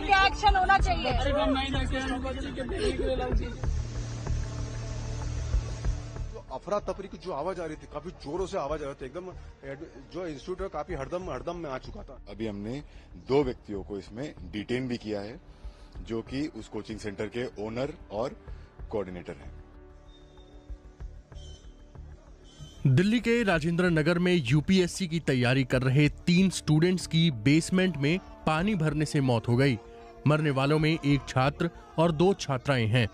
पे एक्शन होना चाहिए। अफरा तफरी की जो आवाज आ रही थी, काफी जोरों से आवाज आ रही थी, एकदम जो इंस्टीट्यूट है काफी हड़दम में आ चुका था। अभी हमने 2 व्यक्तियों को इसमें डिटेन भी किया है, जो कि उस कोचिंग सेंटर के ओनर और कोऑर्डिनेटर हैं। दिल्ली के राजेंद्र नगर में यूपीएससी की तैयारी कर रहे 3 स्टूडेंट्स की बेसमेंट में पानी भरने से मौत हो गई। मरने वालों में एक छात्र और 2 छात्राएं हैं।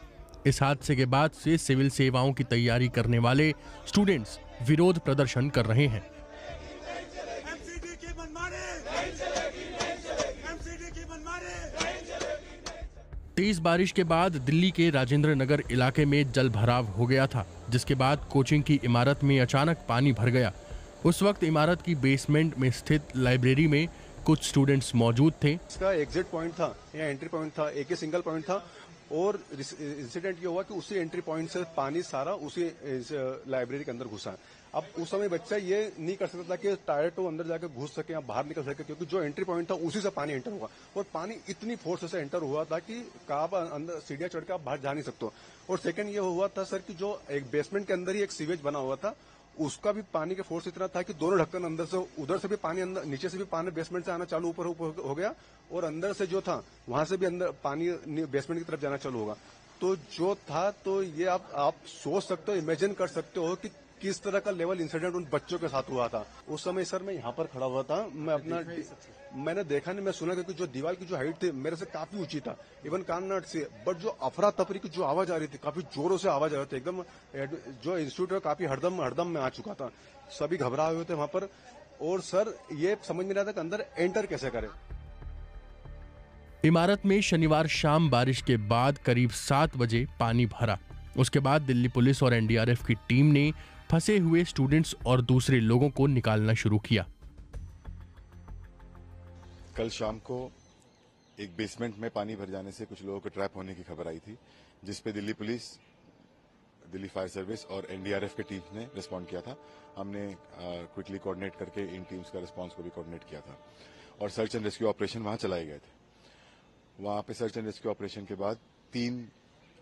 इस हादसे के बाद से सिविल सेवाओं की तैयारी करने वाले स्टूडेंट्स विरोध प्रदर्शन कर रहे हैं। तेज बारिश के बाद दिल्ली के राजेंद्र नगर इलाके में जल भराव हो गया था, जिसके बाद कोचिंग की इमारत में अचानक पानी भर गया। उस वक्त इमारत की बेसमेंट में स्थित लाइब्रेरी में कुछ स्टूडेंट्स मौजूद थे। इसका एग्जिट पॉइंट था या एंट्री पॉइंट था, एक ही सिंगल पॉइंट था और इंसिडेंट ये हुआ कि उसी एंट्री पॉइंट से पानी सारा उसी लाइब्रेरी के अंदर घुसा। अब उस समय बच्चा ये नहीं कर सकता था कि टायलेट तो अंदर जाकर घुस सके या बाहर निकल सके, क्योंकि जो एंट्री पॉइंट था उसी से पानी एंटर हुआ और पानी इतनी फोर्स से एंटर हुआ था कि आप अंदर सीढ़ियां चढ़ के आप बाहर जा नहीं सकते। और सेकंड ये हुआ था सर कि जो एक बेसमेंट के अंदर ही एक सीवेज बना हुआ था, उसका भी पानी का फोर्स इतना था कि दोनों ढक्कन अंदर से उधर से भी पानी अंदर, नीचे से भी पानी बेसमेंट से आना चालू ऊपर हो गया और अंदर से जो था वहां से भी अंदर पानी बेसमेंट की तरफ जाना चालू होगा। तो जो था तो ये आप सोच सकते हो, इमेजिन कर सकते हो कि किस तरह का लेवल इंसिडेंट उन बच्चों के साथ हुआ था। उस समय सर मैं यहाँ पर खड़ा हुआ था, मैंने देखा नहीं, मैं सुना, क्योंकि जो दीवार की जो हाइट थी मेरे से काफी ऊंची था, इवन कान नाट से, बट जो अफरा तफरी की जो आवाज आ रही थी, काफी जोरों से आवाज आ रही थी, एकदम जो इंस्टीट्यूट है काफी हड़दम में आ चुका था। सभी घबराए हुए थे वहां पर और सर ये समझ नहीं रहा था कि अंदर एंटर कैसे करें। इमारत में शनिवार शाम बारिश के बाद करीब 7 बजे पानी भरा। उसके बाद दिल्ली पुलिस और एनडीआरएफ की टीम ने फंसे हुए स्टूडेंट्स और दूसरे लोगों को निकालना शुरू किया। कल शाम को एक बेसमेंट में पानी भर जाने से कुछ लोगों को ट्रैप होने की खबर आई थी, जिसपे Delhi police, Delhi fire service और एनडीआरएफ की टीम ने रिस्पॉन्ड किया था। हमने क्विकली कोऑर्डिनेट करके इन टीम्स का रिस्पॉन्स को भी कोऑर्डिनेट किया था और सर्च एंड रेस्क्यू ऑपरेशन वहां चलाए गए थे। वहां पे सर्च एंड रेस्क्यू ऑपरेशन के बाद 3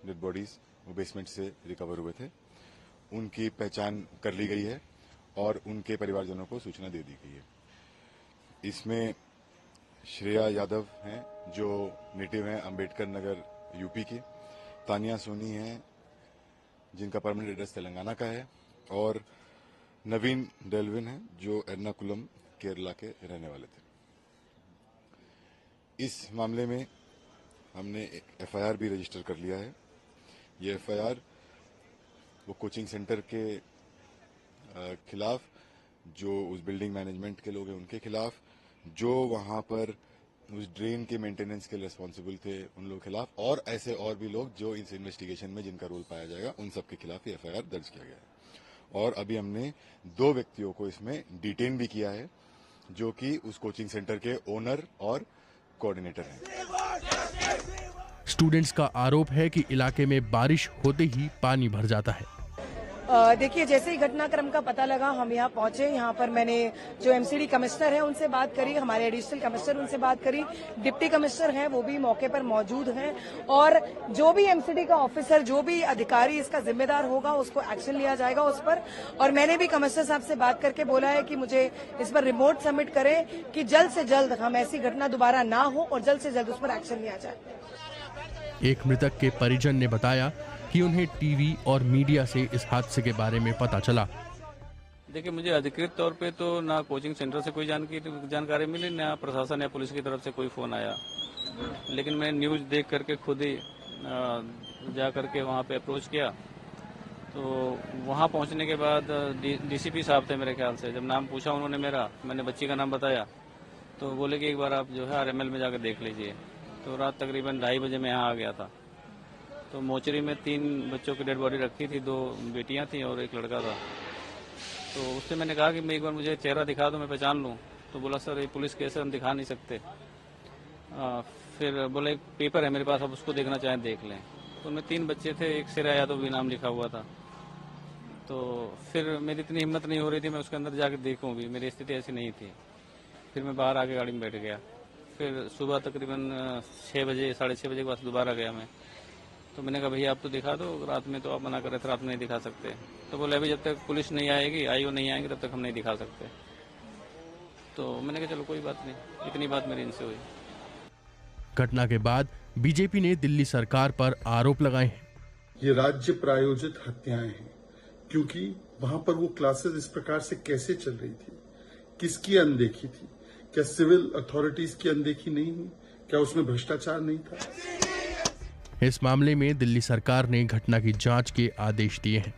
डेड बॉडीज वो बेसमेंट से रिकवर हुए थे। उनकी पहचान कर ली गई है और उनके परिवारजनों को सूचना दे दी गई है। इसमें श्रेया यादव हैं जो नेटिव हैं अम्बेडकर नगर यूपी के, तानिया सोनी हैं जिनका परमानेंट एड्रेस तेलंगाना का है और नवीन डेल्विन हैं जो एर्नाकुलम केरला के रहने वाले थे। इस मामले में हमने एक एफआईआर भी रजिस्टर कर लिया है। ये एफआईआर वो कोचिंग सेंटर के खिलाफ, जो उस बिल्डिंग मैनेजमेंट के लोग हैं उनके खिलाफ, जो वहां पर उस ड्रेन के मेंटेनेंस के लिए रिस्पॉन्सिबल थे उन लोगों के खिलाफ, और ऐसे और भी लोग जो इस इन्वेस्टिगेशन में जिनका रोल पाया जाएगा उन सब के खिलाफ ये एफआईआर दर्ज किया गया है। और अभी हमने 2 व्यक्तियों को इसमें डिटेन भी किया है, जो कि उस कोचिंग सेंटर के ओनर और कोऑर्डिनेटर हैं। स्टूडेंट्स का आरोप है कि इलाके में बारिश होते ही पानी भर जाता है। देखिए, जैसे ही घटनाक्रम का पता लगा हम यहाँ पहुंचे। यहाँ पर मैंने जो एमसीडी कमिश्नर है उनसे बात करी, हमारे एडिशनल कमिश्नर उनसे बात करी, डिप्टी कमिश्नर हैं वो भी मौके पर मौजूद हैं और जो भी एमसीडी का ऑफिसर, जो भी अधिकारी इसका जिम्मेदार होगा उसको एक्शन लिया जाएगा उस पर। और मैंने भी कमिश्नर साहब से बात करके बोला है कि मुझे इस पर रिपोर्ट सबमिट करें कि जल्द से जल्द हम ऐसी घटना दोबारा ना हो और जल्द से जल्द उस पर एक्शन लिया जाए। एक मृतक के परिजन ने बताया कि उन्हें टीवी और मीडिया से इस हादसे के बारे में पता चला। देखिए, मुझे अधिकृत तौर पे तो ना कोचिंग सेंटर से कोई जानकारी मिली, ना प्रशासन या पुलिस की तरफ से कोई फोन आया, लेकिन मैं न्यूज देख करके खुद ही जा करके वहाँ पे अप्रोच किया। तो वहाँ पहुँचने के बाद डीसीपी साहब थे मेरे ख्याल से, जब नाम पूछा उन्होंने मेरा, मैंने बच्ची का नाम बताया तो बोले कि एक बार आप जो है आरएमएल में जाकर देख लीजिए। तो रात तकरीबन 2:30 बजे मैं यहाँ आ गया था। तो मोचरी में 3 बच्चों की डेड बॉडी रखी थी, 2 बेटियां थी और एक लड़का था। तो उससे मैंने कहा कि मैं एक बार मुझे चेहरा दिखा दो, मैं पहचान लूँ। तो बोला सर ये पुलिस केस है, हम दिखा नहीं सकते। फिर बोले एक पेपर है मेरे पास, आप उसको देखना चाहें देख लें। तो उनमें 3 बच्चे थे, एक श्रेया यादव भी नाम लिखा हुआ था। तो फिर मेरी इतनी हिम्मत नहीं हो रही थी मैं उसके अंदर जाकर देखूँ भी, मेरी स्थिति ऐसी नहीं थी। फिर मैं बाहर आके गाड़ी में बैठ गया। फिर सुबह तकरीबन 6 बजे 6:30 बजे के बाद दोबारा गया मैं। तो मैंने कहा भैया आप तो दिखा दो, रात में तो आप मना कर रहे थे, रात में नहीं दिखा सकते। तो बोले अभी जब तक पुलिस नहीं आएगी, आईओ नहीं आएंगे, तब तक हम नहीं दिखा सकते। तो मैंने कहा चलो कोई बात नहीं, इतनी बात मेरी इनसे हुई। घटना के बाद बीजेपी ने दिल्ली सरकार पर आरोप लगाए हैं। ये राज्य प्रायोजित हत्याएं हैं, क्योंकि वहां पर वो क्लासेस इस प्रकार से कैसे चल रही थी, किसकी अनदेखी थी? क्या सिविल अथॉरिटीज की अनदेखी नहीं हुई? क्या उसमें भ्रष्टाचार नहीं था? इस मामले में दिल्ली सरकार ने घटना की जांच के आदेश दिए हैं।